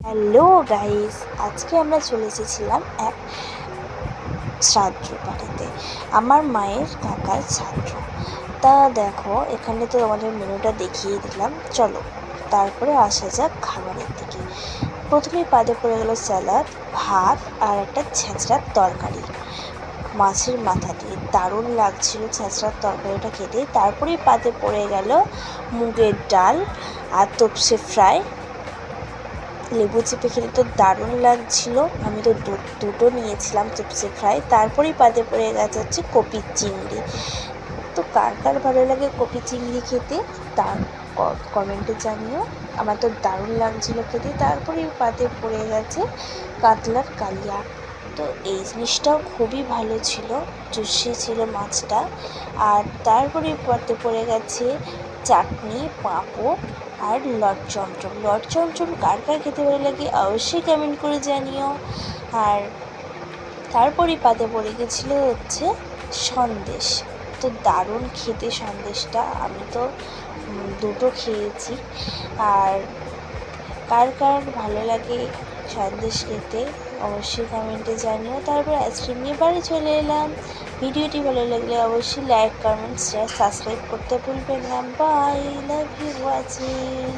Hello guys, আজকে আমরা চলে এসেছিলাম এক শ্রাদ্ধ বাড়িতে, আমার মায়ের কাকার শ্রাদ্ধ। তা দেখো, এখানে তো আমাদের মেনুটা দেখিয়ে দিলাম, চলো তারপরে আসা যাক খাবারের দিকে। প্রথমেই পাতে পড়ে গেল স্যালাড, ভাত আর একটা ছেঁচড়ার তরকারি মাছের মাথা দিয়ে। দারুণ লাগছিল ছেঁচড়ার তরকারিটা খেতে। তারপরেই পাতে পড়ে গেল মুগের ডাল আর তোপসে ফ্রাই। লেবু চিপে খেতে তো দারুণ লাগছিল। আমি তো দুটো নিয়েছিলাম তোপসে ফ্রাই। তারপরেই পাতে পড়ে গেছে হচ্ছে কপি চিংড়ি। তো কার কার ভালো লাগে কপি চিংড়ি খেতে, তার কমেন্টে জানিও। আমার তো দারুণ লাগছিল খেতে। তারপরেই পাতে পড়ে গেছে কাতলার কালিয়া। তো এই জিনিসটাও খুবই ভালো ছিল, জুসি ছিল মাছটা। আর তারপরে পাতে পড়ে গেছে চাটনি, পাঁপড় আর লট চমচম কার কার খেতে ভালো লাগে অবশ্যই কমেন্ট করে জানিও। আর তারপরই পাতে পড়ে গেছিলো হচ্ছে সন্দেশ। তো দারুণ খেতে সন্দেশটা, আমি তো দুটো খেয়েছি। আর কার কার ভালো লাগে সন্দেশ খেতে অবশ্যই কমেন্টে জানিও। তারপর আইসক্রিম নিয়ে বাড়ি চলে এলাম। ভিডিওটি ভালো লাগলে অবশ্যই লাইক, কমেন্ট, শেয়ার, সাবস্ক্রাইব করতে ভুলবেন না। Bye, love you watching.